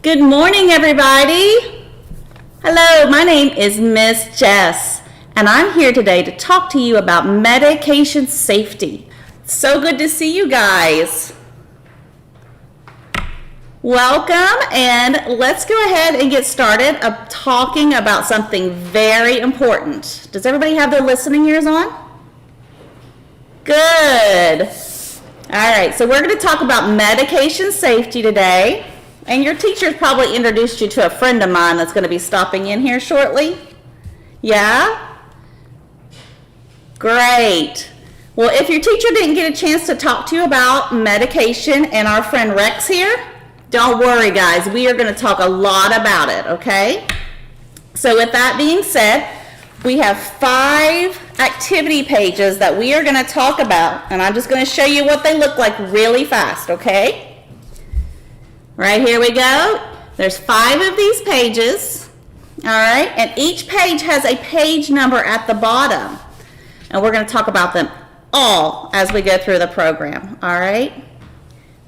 Good morning, everybody. Hello, my name is Miss Jess, and I'm here today to talk to you about medication safety. So good to see you guys. Welcome, and let's go ahead and get started talking about something very important. Does everybody have their listening ears on? Good. All right, so we're going to talk about medication safety today. And your teacher's probably introduced you to a friend of mine that's going to be stopping in here shortly. Yeah? Great. Well, if your teacher didn't get a chance to talk to you about medication and our friend Rex here, don't worry, guys. We are going to talk a lot about it, okay? So with that being said, we have 5 activity pages that we are going to talk about, and I'm just going to show you what they look like really fast, okay? Right, here we go. There's 5 of these pages, all right? And each page has a page number at the bottom. And we're going to talk about them all as we go through the program, all right?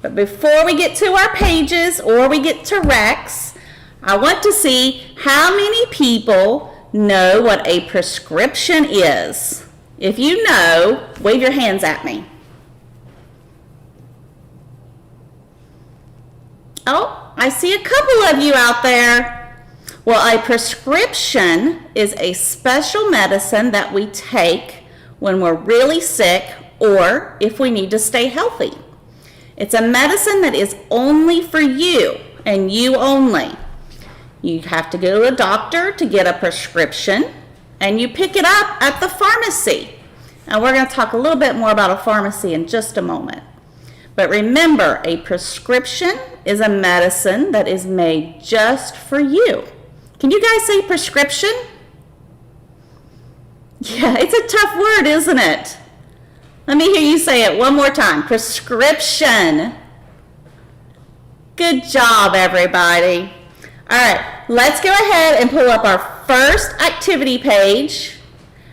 But before we get to our pages or we get to Rex, I want to see how many people know what a prescription is. If you know, wave your hands at me. Oh, I see a couple of you out there. Well, a prescription is a special medicine that we take when we're really sick or if we need to stay healthy. It's a medicine that is only for you and you only. You have to go to a doctor to get a prescription, and you pick it up at the pharmacy. And we're going to talk a little bit more about a pharmacy in just a moment. But remember, a prescription is a medicine that is made just for you. Can you guys say prescription? Yeah, it's a tough word, isn't it? Let me hear you say it one more time. Prescription. Good job, everybody. All right, let's go ahead and pull up our first activity page.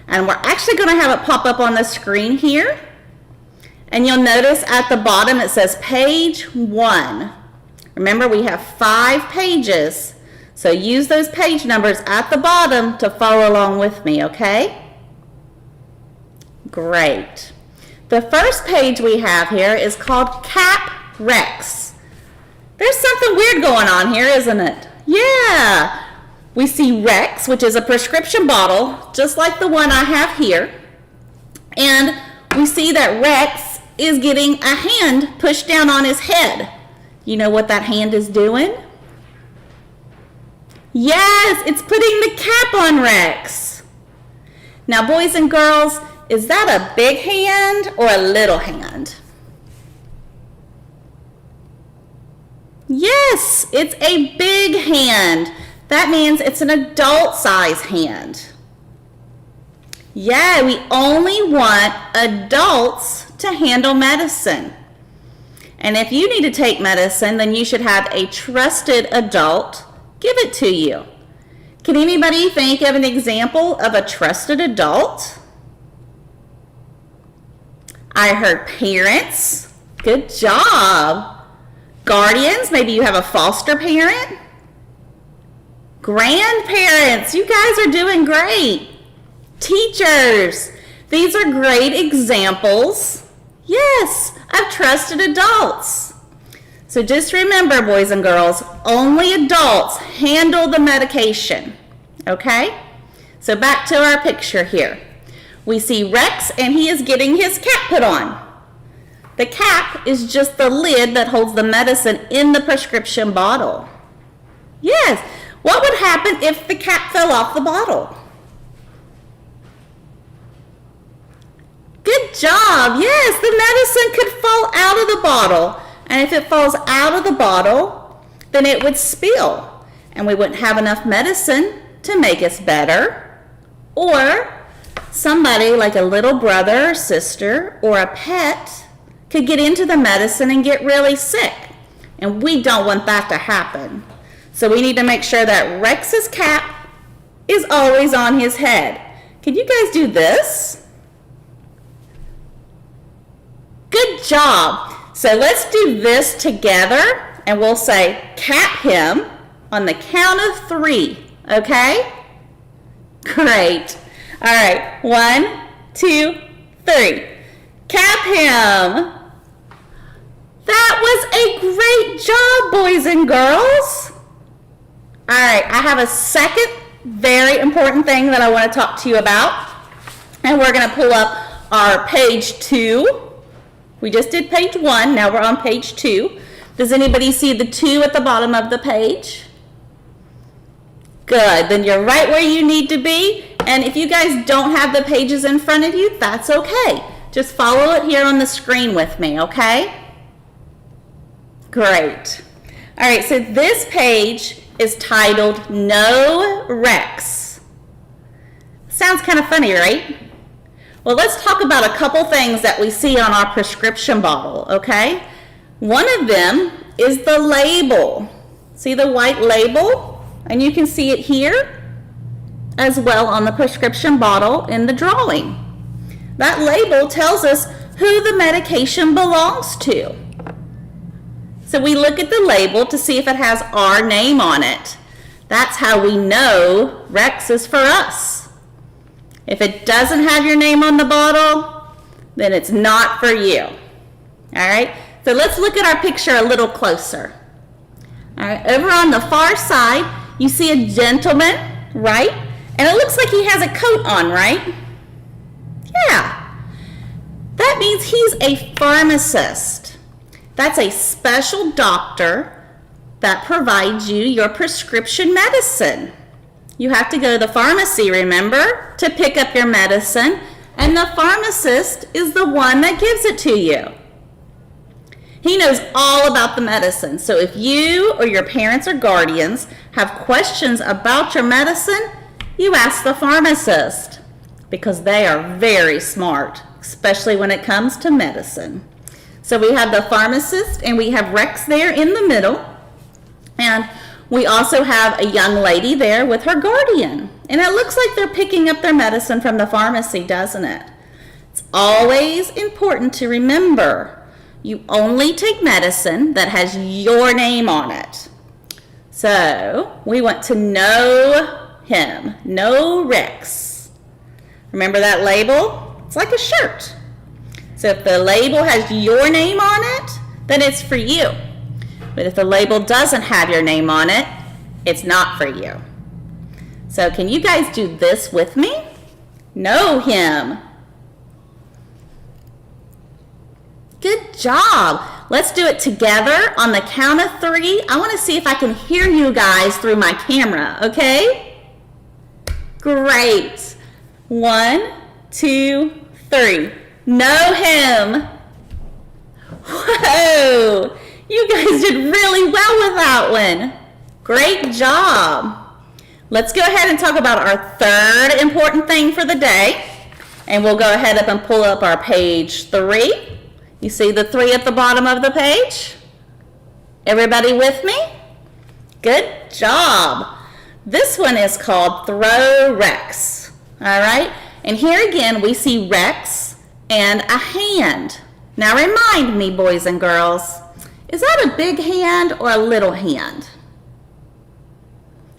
And we're actually going to have it pop up on the screen here. And you'll notice at the bottom it says page 1. Remember, we have 5 pages, so use those page numbers at the bottom to follow along with me, okay? Great. The first page we have here is called Cap Rex. There's something weird going on here, isn't it? Yeah. We see Rex, which is a prescription bottle, just like the one I have here. And we see that Rex is getting a hand pushed down on his head. You know what that hand is doing? Yes, it's putting the cap on Rex. Now, boys and girls, is that a big hand or a little hand? Yes, it's a big hand. That means it's an adult size hand. Yeah, we only want adults to handle medicine. And if you need to take medicine, then you should have a trusted adult give it to you. Can anybody think of an example of a trusted adult? I heard parents. Good job. Guardians, maybe you have a foster parent. Grandparents, you guys are doing great. Teachers, these are great examples, yes, of trusted adults. So just remember, boys and girls, only adults handle the medication, okay? So back to our picture here. We see Rex, and he is getting his cap put on. The cap is just the lid that holds the medicine in the prescription bottle. Yes, what would happen if the cap fell off the bottle? Good job. Yes, the medicine could fall out of the bottle. And if it falls out of the bottle, then it would spill. And we wouldn't have enough medicine to make us better. Or somebody like a little brother or sister or a pet could get into the medicine and get really sick. And we don't want that to happen. So we need to make sure that Rex's cap is always on his head. Can you guys do this? Good job. So let's do this together and we'll say cap him on the count of 3, okay? Great. All right, 1, 2, 3. Cap him. That was a great job, boys and girls. All right, I have a second very important thing that I want to talk to you about. And we're going to pull up our page 2. We just did page 1, now we're on page 2. Does anybody see the 2 at the bottom of the page? Good, then you're right where you need to be. And if you guys don't have the pages in front of you, that's okay. Just follow it here on the screen with me, okay? Great. All right, so this page is titled No Rex. Sounds kind of funny, right? Well, let's talk about a couple things that we see on our prescription bottle, okay? One of them is the label. See the white label? And you can see it here as well on the prescription bottle in the drawing. That label tells us who the medication belongs to. So we look at the label to see if it has our name on it. That's how we know Rex is for us. If it doesn't have your name on the bottle, then it's not for you. All right, so let's look at our picture a little closer. All right, over on the far side, you see a gentleman, right? And it looks like he has a coat on, right? Yeah. That means he's a pharmacist. That's a special doctor that provides you your prescription medicine. You have to go to the pharmacy, remember, to pick up your medicine, and the pharmacist is the one that gives it to you. He knows all about the medicine, so if you or your parents or guardians have questions about your medicine, you ask the pharmacist, because they are very smart, especially when it comes to medicine. So we have the pharmacist, and we have Rex there in the middle, and we also have a young lady there with her guardian. And it looks like they're picking up their medicine from the pharmacy, doesn't it? It's always important to remember, you only take medicine that has your name on it. So we want to know him, know Rex. Remember that label? It's like a shirt. So if the label has your name on it, then it's for you. But if the label doesn't have your name on it, it's not for you. So can you guys do this with me? Know him. Good job. Let's do it together on the count of 3. I want to see if I can hear you guys through my camera, okay? Great. 1, 2, 3. Know him. Whoa. You guys did really well with that one. Great job. Let's go ahead and talk about our third important thing for the day. And we'll go ahead and pull up our page 3. You see the 3 at the bottom of the page? Everybody with me? Good job. This one is called Throw Rex. All right? And here again, we see Rex and a hand. Now remind me, boys and girls, is that a big hand or a little hand?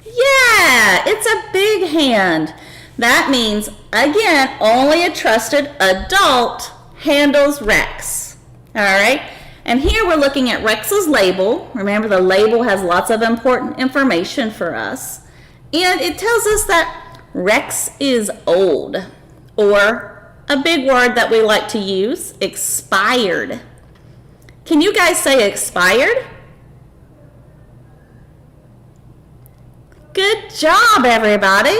Yeah, it's a big hand. That means, again, only a trusted adult handles Rex. All right, and here we're looking at Rex's label. Remember, the label has lots of important information for us. And it tells us that Rex is old, or a big word that we like to use, expired. Can you guys say expired? Good job, everybody.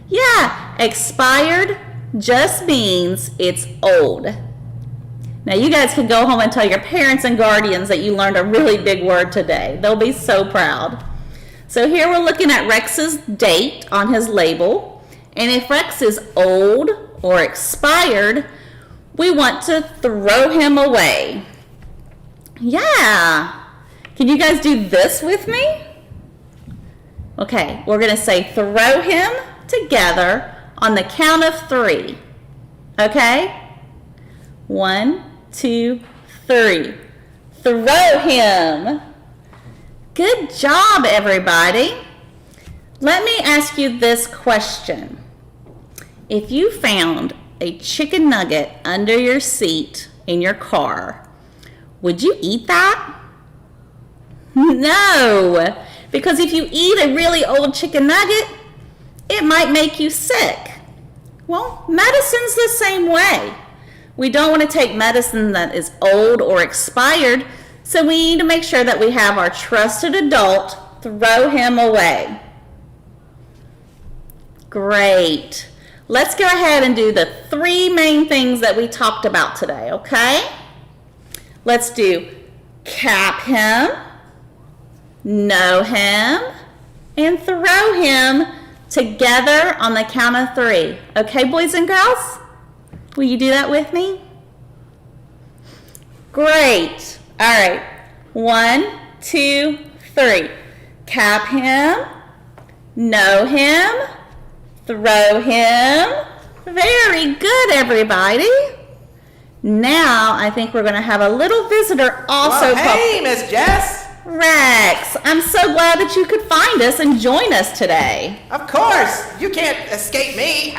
Yeah, expired just means it's old. Now you guys can go home and tell your parents and guardians that you learned a really big word today. They'll be so proud. So here we're looking at Rex's date on his label. And if Rex is old or expired, we want to throw him away. Yeah. Can you guys do this with me? Okay, we're going to say throw him together on the count of 3. Okay? 1, 2, 3. Throw him. Good job, everybody. Let me ask you this question. If you found a chicken nugget under your seat in your car, would you eat that? No, because if you eat a really old chicken nugget, it might make you sick. Well, medicine's the same way. We don't want to take medicine that is old or expired, so we need to make sure that we have our trusted adult throw him away. Great. Let's go ahead and do the 3 main things that we talked about today, okay? Let's do cap him, know him, and throw him together on the count of 3. Okay, boys and girls? Will you do that with me? Great. All right. 1, 2, 3. Cap him, know him, throw him. Very good, everybody. Now, I think we're going to have a little visitor also. Well, hey, Miss Jess. Rex, I'm so glad that you could find us and join us today. Of course. You can't escape me.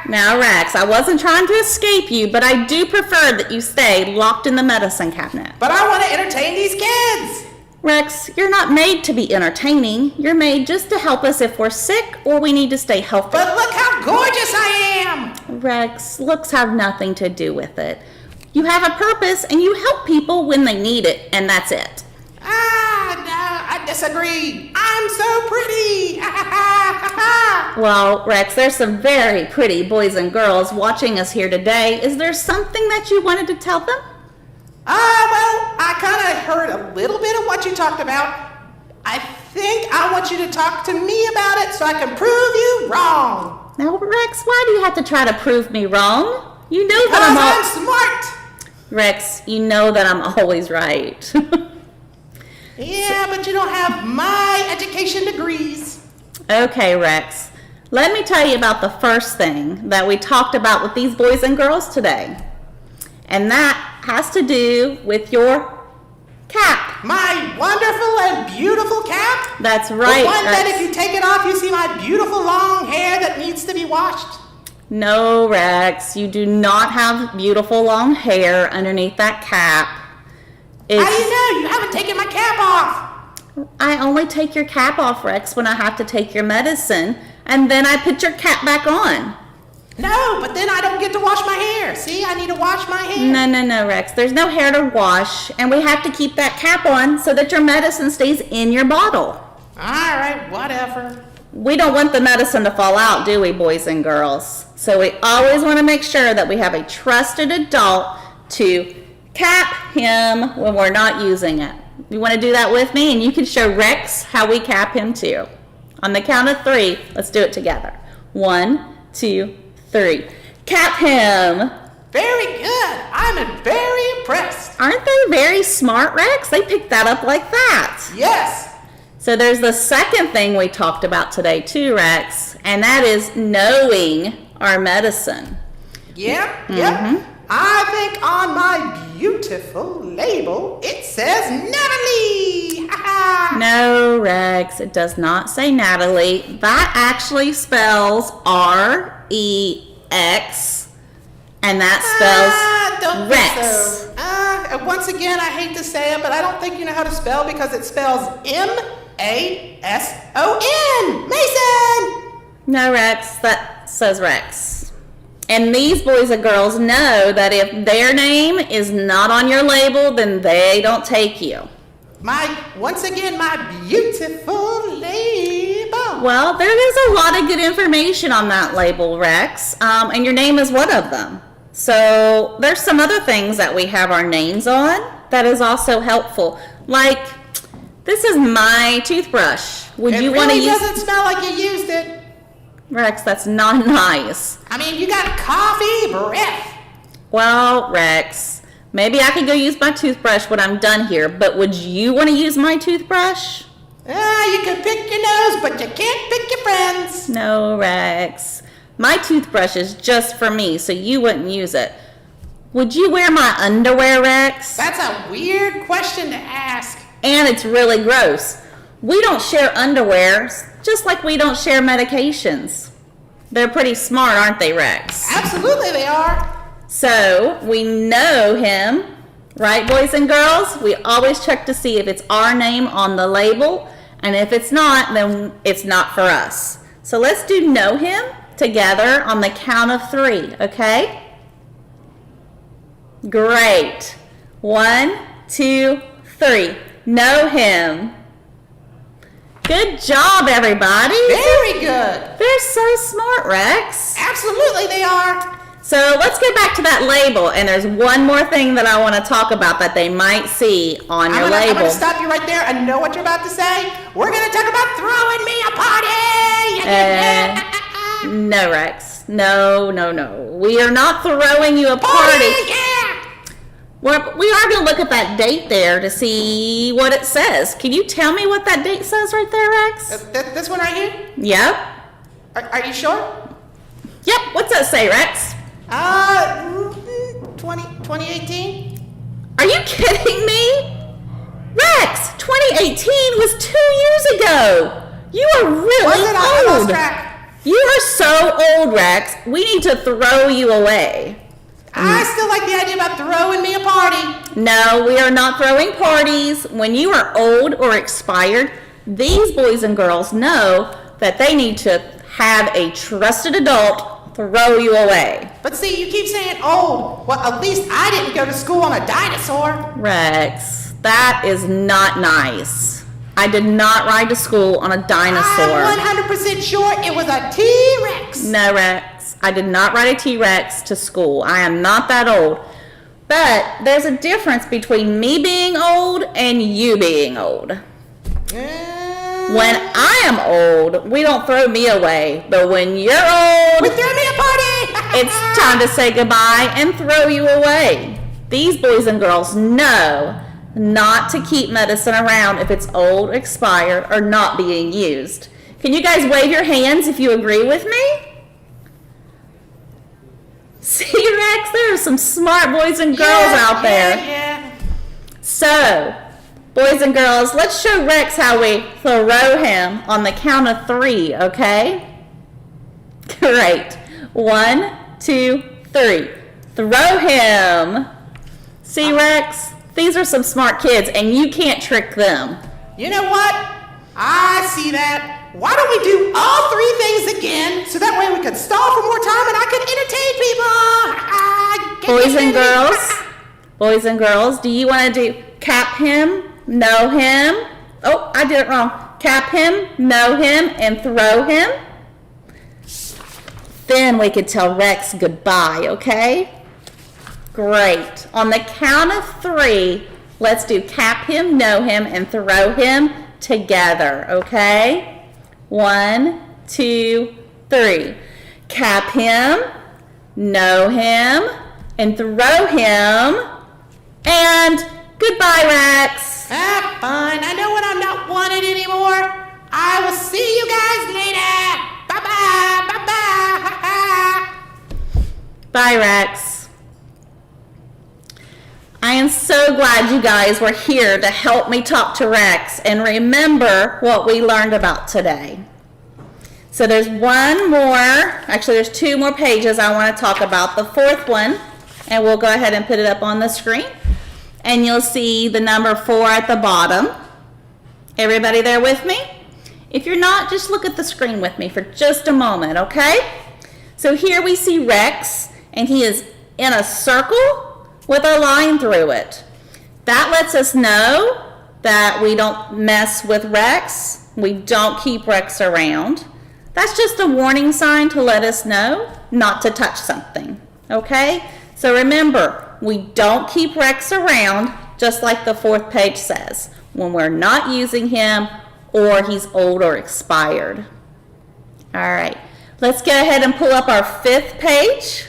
Now, Rex, I wasn't trying to escape you, but I do prefer that you stay locked in the medicine cabinet. But I want to entertain these kids. Rex, you're not made to be entertaining. You're made just to help us if we're sick or we need to stay healthy. But look how gorgeous I am. Rex, looks have nothing to do with it. You have a purpose and you help people when they need it, and that's it. No, I disagree. I'm so pretty. Well, Rex, there's some very pretty boys and girls watching us here today. Is there something that you wanted to tell them? Well, I kind of heard a little bit of what you talked about. I think I want you to talk to me about it so I can prove you wrong. Now, Rex, why do you have to try to prove me wrong? You know Because that I'm smart. Rex, you know that I'm always right. Yeah, but you don't have my education degrees. Okay, Rex. Let me tell you about the first thing that we talked about with these boys and girls today. And that has to do with your cap. My wonderful and beautiful cap? That's right, The one Rex. that if you take it off, you see my beautiful long hair that needs to be washed. No, Rex, you do not have beautiful long hair underneath that cap. How do you know? You haven't taken my cap off. I only take your cap off, Rex, when I have to take your medicine, and then I put your cap back on. No, but then I don't get to wash my hair. See, I need to wash my hair. No, Rex. There's no hair to wash, and we have to keep that cap on so that your medicine stays in your bottle. All right, whatever. We don't want the medicine to fall out, do we, boys and girls? So we always want to make sure that we have a trusted adult to cap him when we're not using it. You want to do that with me? And you can show Rex how we cap him too. On the count of 3, let's do it together. 1, 2, 3. Cap him. Very good. I'm very impressed. Aren't they very smart, Rex? They picked that up like that. Yes. So there's the second thing we talked about today too, Rex, and that is knowing our medicine. Yep. I think on my beautiful label, it says Natalie. No, Rex, it does not say Natalie. That actually spells R-E-X, and that spells don't Rex. think so. Once again, I hate to say it, but I don't think you know how to spell because it spells M-A-S-O-N. Mason! No, Rex, that says Rex. And these boys and girls know that if their name is not on your label, then they don't take you. Once again, my beautiful label. Well, there is a lot of good information on that label, Rex, and your name is one of them. So there's some other things that we have our names on that is also helpful. Like, this is my toothbrush. Would you want to use? It really doesn't smell like you used it. Rex, that's not nice. I mean, you got coffee breath. Well, Rex, maybe I could go use my toothbrush when I'm done here, but would you want to use my toothbrush? You can pick your nose, but you can't pick your friends. No, Rex. My toothbrush is just for me, so you wouldn't use it. Would you wear my underwear, Rex? That's a weird question to ask. and it's really gross. We don't share underwear, just like we don't share medications. They're pretty smart, aren't they, Rex? Absolutely they are. So we know him, right, boys and girls? We always check to see if it's our name on the label, and if it's not, then it's not for us. So let's do know him together on the count of 3, okay? Great. 1, 2, 3. Know him. Good job, everybody. Very good. They're so smart, Rex. Absolutely they are. So let's get back to that label, and there's one more thing that I want to talk about that they might see on your I'm label. gonna stop you right there. I know what you're about to say. We're gonna talk about throwing me a party. No, Rex. No. We are not throwing you a party. Yeah. We are going to look at that date there to see what it says. Can you tell me what that date says right there, Rex? This one right here? Yep. Are you sure? Yep. What's that say, Rex? 2018? Are you kidding me? Rex, 2018 was 2 years ago. You are really Was it? I lost old. track. You are so old, Rex. We need to throw you away. I still like the idea about throwing me a party. No, we are not throwing parties. When you are old or expired, these boys and girls know that they need to have a trusted adult throw you away. But see, you keep saying old. Well, at least I didn't go to school on a dinosaur. Rex, that is not nice. I did not ride to school on a dinosaur. I'm 100% sure it was a T-Rex. No, Rex. I did not ride a T-Rex to school. I am not that old. But there's a difference between me being old and you being old. When I am old, we don't throw me away. But when you're old, We threw me a party. it's time to say goodbye and throw you away. These boys and girls know not to keep medicine around if it's old, expired, or not being used. Can you guys wave your hands if you agree with me? See, Rex, there are some smart boys and girls out there. Yeah. So, boys and girls, let's show Rex how we throw him on the count of 3, okay? Great. 1, 2, 3. Throw him. See, Rex? These are some smart kids, and you can't trick them. You know what? I see that. Why don't we do all 3 things again so that way we could stall for more time and I could entertain people? Boys and girls, do you want to do cap him, know him? Oh, I did it wrong. Cap him, know him, and throw him. Then we could tell Rex goodbye, okay? Great. On the count of 3, let's do cap him, know him, and throw him together, okay? 1, 2, 3. Cap him, know him, and throw him. And goodbye, Rex. Fine. I know when I'm not wanted anymore. I will see you guys later. Bye-bye. Bye-bye. Bye, Rex. I am so glad you guys were here to help me talk to Rex and remember what we learned about today. So there's there's 2 more pages I want to talk about. The 4th one, and we'll go ahead and put it up on the screen. And you'll see the number 4 at the bottom. Everybody there with me? If you're not, just look at the screen with me for just a moment, okay? So here we see Rex, and he is in a circle with a line through it. That lets us know that we don't mess with Rex. We don't keep Rex around. That's just a warning sign to let us know not to touch something, okay? So remember, we don't keep Rex around, just like the 4th page says, when we're not using him or he's old or expired. All right, let's go ahead and pull up our 5th page.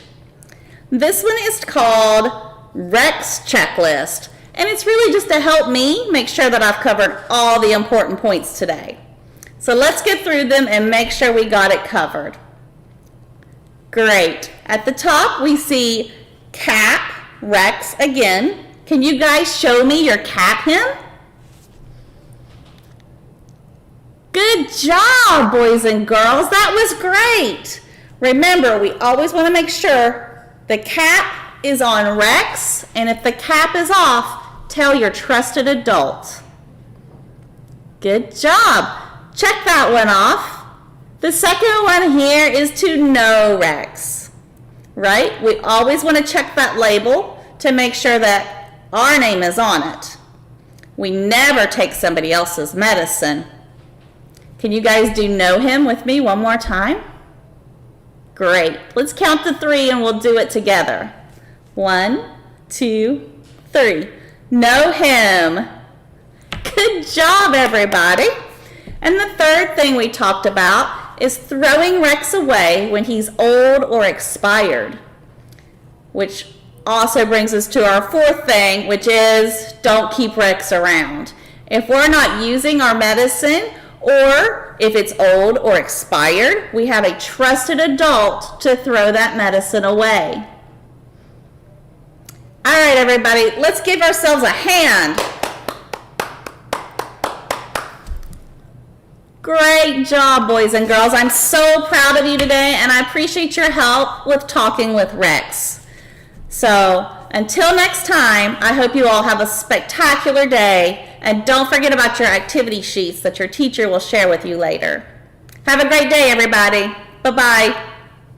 This one is called Rex Checklist, and it's really just to help me make sure that I've covered all the important points today. So let's get through them and make sure we got it covered. Great. At the top, we see cap Rex again. Can you guys show me your cap him? Good job, boys and girls. That was great. Remember, we always want to make sure the cap is on Rex, and if the cap is off, tell your trusted adult. Good job. Check that one off. The second one here is to know Rex, right? We always want to check that label to make sure that our name is on it. We never take somebody else's medicine. Can you guys do know him with me one more time? Great. Let's count to 3 and we'll do it together. 1, 2, 3. Know him. Good job, everybody. And the third thing we talked about is throwing Rex away when he's old or expired, which also brings us to our fourth thing, which is don't keep Rex around. If we're not using our medicine, or if it's old or expired, we have a trusted adult to throw that medicine away. All right, everybody, let's give ourselves a hand. Great job, boys and girls. I'm so proud of you today, and I appreciate your help with talking with Rex. So until next time, I hope you all have a spectacular day, and don't forget about your activity sheets that your teacher will share with you later. Have a great day, everybody. Bye-bye.